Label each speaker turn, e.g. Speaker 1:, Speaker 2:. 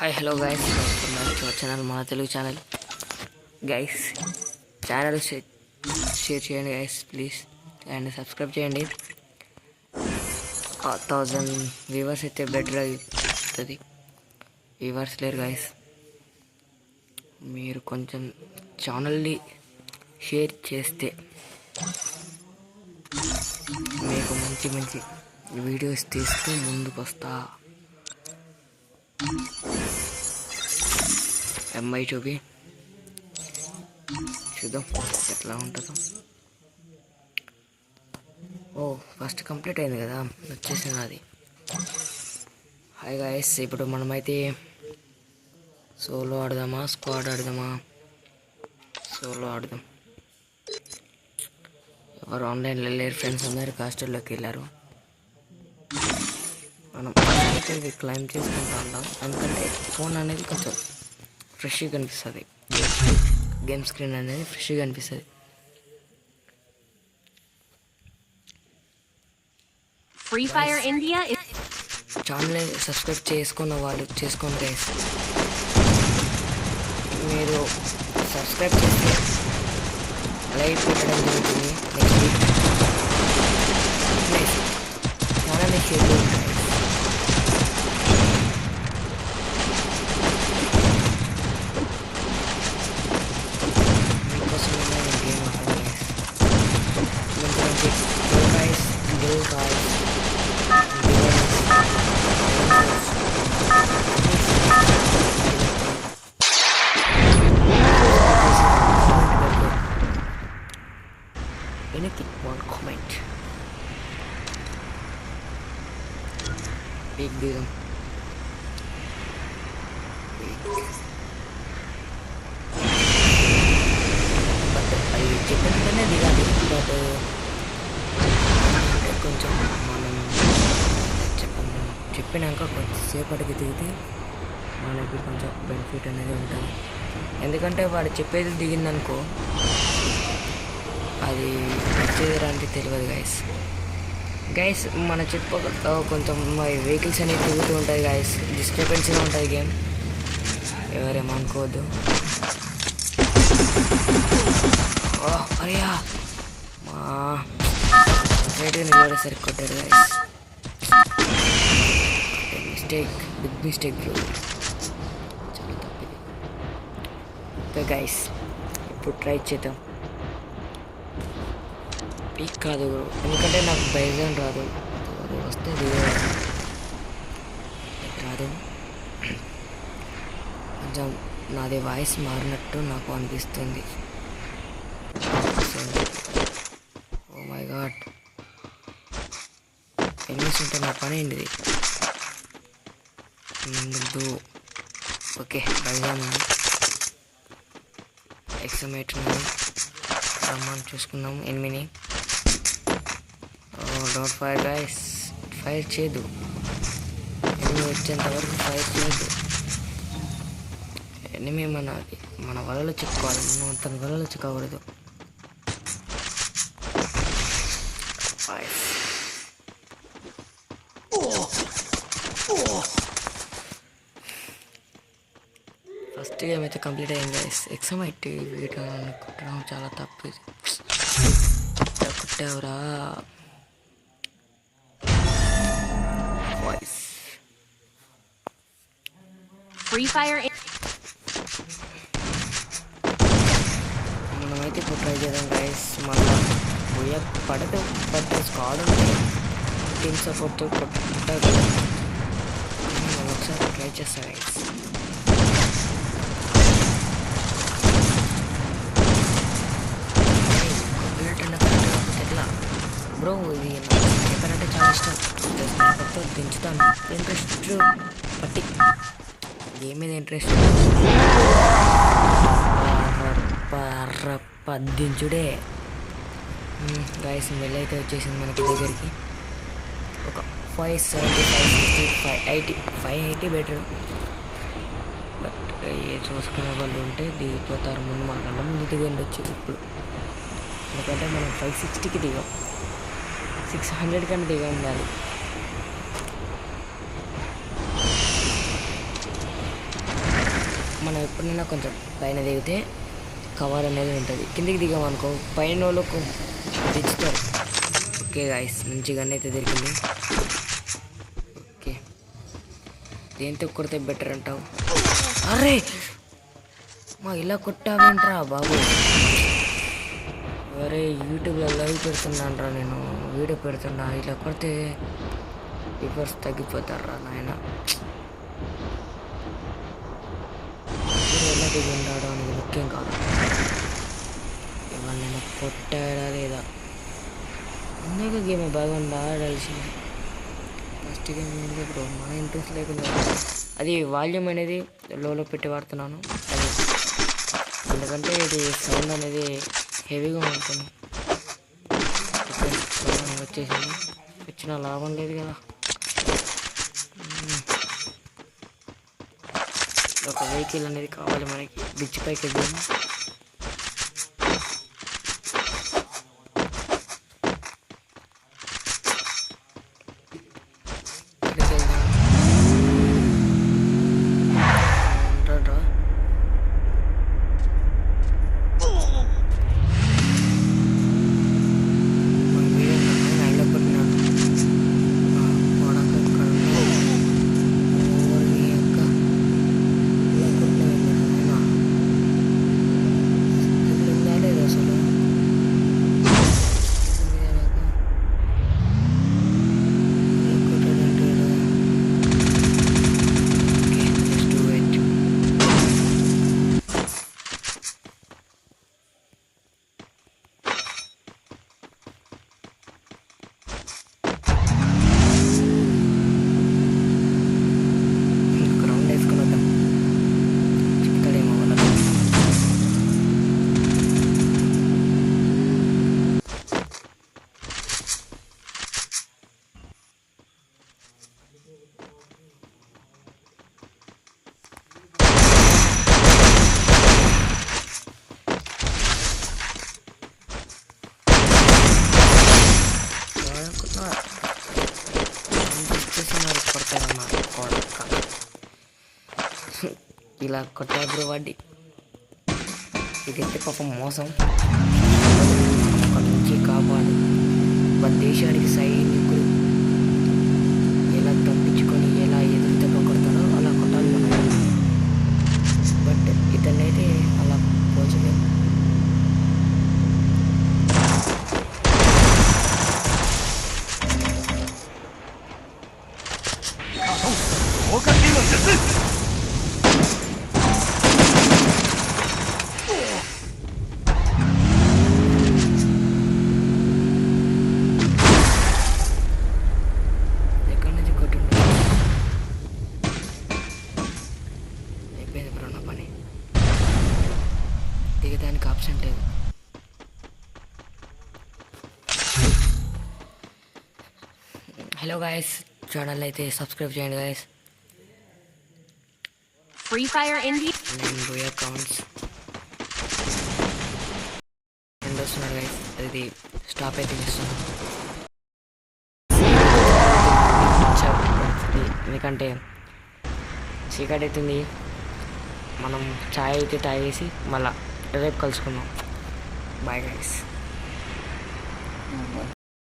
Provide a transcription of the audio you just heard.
Speaker 1: Hi hello guys, welcome back to our channel, మన Telugu channel. Guys channel share చేయండి guys please, and subscribe చేయండి. 1000 viewers అయితే better అవుతుంది. Viewers లేరు guys, మీరు కొంచెం ఛానల్ని షేర్ చేస్తే మీకు మంచి మంచి వీడియోస్ తీస్తూ ముందుకు వస్తా. ఎంఐ చూపి చూద్దాం ఎట్లా ఉంటుందో. ఓ ఫస్ట్ కంప్లీట్ అయింది కదా, వచ్చేసింది అది. హాయ్ గాయస్, ఇప్పుడు మనమైతే సోలో ఆడదామా స్క్వాడ్ ఆడదామా? సోలో ఆడదాం. ఎవరు ఆన్లైన్లో లేరు, ఫ్రెండ్స్ అందరు హాస్టల్లోకి వెళ్ళారు. మనం ఇది క్లైమ్ చేసుకుంటూ ఉంటాం, ఎందుకంటే ఫోన్ అనేది కొంచెం ఫ్రెష్గా కనిపిస్తుంది, గేమ్ స్క్రీన్ అనేది ఫ్రెష్గా కనిపిస్తుంది.
Speaker 2: Free Fire India is
Speaker 1: channel subscribe చేసుకున్న వాళ్ళు చేసుకోండి గైస్. మీరు సబ్స్క్రైబ్ చేస్తే లైవ్ పెట్టడం జరుగుతుంది నెక్స్ట్ వీక్. ప్లీజ్ ఛానల్ని షేర్ చేయండి. Anything, one comment. Big deal. But I చెప్పినట్టుగానే దిగాలి. బట్ కొంచెం మనం చెప్పినాక కొంచెంసేపటికి దిగితే మనకి కొంచెం బెనిఫిట్ అనేది ఉంటుంది. ఎందుకంటే వాడు చెప్పేది దిగిందనుకో, అది వచ్చేది రానికి తెలియదు గైస్. మన చుట్టుపక్కల కొంచెం వెహికల్స్ అనేవి తిరుగుతూ ఉంటాయి గైస్, డిస్టర్బెన్స్గా ఉంటుంది గేమ్, ఎవరేమనుకోవద్దు. అయ్యా మా రేటుగా నిలబడేసరికి కొట్టాడు గైస్. బిగ్ మిస్టేక్ బ్రో, చాలా తప్పింది. ఓకే గైస్, ఇప్పుడు ట్రై చేద్దాం. పీక్ కాదు బ్రో, ఎందుకంటే నాకు బైజాన్ రాదు, అది వస్తే రాదు. కొంచెం నాది వాయిస్ మారినట్టు నాకు అనిపిస్తుంది. ఓ మై గాడ్, ఎనిమిస్ ఉంటే నా పని ఏంటిది ముందు. ఓకే బైజాన్ ఉంది, ఎక్సమేట్ ఉంది, రమ్మని చూసుకుందాం ఎనిమిని. డోంట్ ఫైర్ గైస్, ఫైర్ చేయదు, ఎనిమి వచ్చేంత వరకు ఫైర్ చేయదు. ఎనిమి మన వలలో చిక్కుకోవాలి, మనం తన వలలో చిక్కకూడదు. ఫస్ట్ గేమ్ అయితే కంప్లీట్ అయింది గైస్. ఎక్సమైట్ కుట్టడం చాలా తప్పు, కుట్టావురా.
Speaker 2: Free Fire
Speaker 1: మనమైతే ఇప్పుడు ట్రై చేద్దాం గైస్. మళ్ళీ పోయే పడితే స్క్వాడ్ ఉంటే టీమ్ సపోర్ట్తో కొట్టాలి కదా, ఒకసారి ట్రై చేస్తా గైస్. ఎట్లా బ్రో, ఇది ఎక్కడంటే చాలా ఇష్టం, స్నాపర్తో దించుతాను. ఇంట్రెస్ట్ పట్టి గేమ్ మీద ఇంట్రెస్ట్ దించుడే గైస్. మెల్ అయితే వచ్చేసింది మనకి దగ్గరికి. ఒక 570, 560, 580 బెటర్. బట్ చూసుకునే వాళ్ళు ఉంటే దిగిపోతారు, ముందు మనకన్నా ముందు దిగండి వచ్చి ఇప్పుడు. ఎందుకంటే మనం 560కి దిగాం, 600 కన్నా దిగా ఉండాలి. మనం ఎప్పుడైనా కొంచెం పైన దిగితే కవర్ అనేది ఉంటుంది. కిందికి దిగామనుకో పైన వాళ్ళకు దించుతారు. ఓకే గాయస్, మంచిగానే అయితే దొరికింది. ఓకే, దేంతో కొడితే బెటర్ అంటావు? అరే మా ఇలా కొట్టావేంట్రా బాబు? అరే యూట్యూబ్లో లైవ్ పెడుతున్నాను రా, నేను వీడియో పెడుతున్నా, ఇలా కొడితే వ్యూవర్స్ తగ్గిపోతారా నాయన. ఎలా దిగి ఉన్నాడో అనేది ముఖ్యం కాదు, ఇవాళ నేను కొట్టాడా లేదా. ఇందాక గేమ్ బాగుందా ఆడాల్సింది. ఫస్ట్ గేమ్ ఏంది బ్రో, మన ఇంట్రెస్ట్ లేకుండా అది వాల్యూమ్ అనేది లోలో పెట్టి వాడుతున్నాను. అది ఎందుకంటే ఇది సౌండ్ అనేది హెవీగా ఉంటుంది. వచ్చేసింది, వచ్చిన లాభం లేదు కదా. ఒక వెహికల్ అనేది కావాలి మనకి. బ్రిడ్జ్ పైకి వెళ్దాము. ఇక్కడికి వెళ్దాం. ఉంటాడ్రా. ఇలా కొట్టాయి బ్రో వాడి. ఇదైతే పాపం మోసం, అక్కడి నుంచి కాపాడు. మన దేశానికి సైనికులు ఎలా తప్పించుకొని ఎలా ఎదురు దెబ్బ కొడతారో అలా కొట్టాలి మనం. బట్ ఇతనైతే అలా పోల్చలేము. ఎక్కడి నుంచి కొట్టిండు? అయిపోయింది బ్రో నా పని. దిగడానికి ఆప్షన్ లేదు. హలో గాయస్, ఛానల్ అయితే సబ్స్క్రైబ్ చేయండి గాయస్.
Speaker 2: Free Fire India.
Speaker 1: నేను బోయ్ అకౌంట్స్ రెండు వస్తున్నాడు గాయస్. అది స్టాప్ అయితే చేస్తున్నాను ఎందుకంటే చీకటి అవుతుంది. మనం ఛాయ్ అయితే తాగేసి మళ్ళీ రేపు కలుసుకుందాం. Bye guys.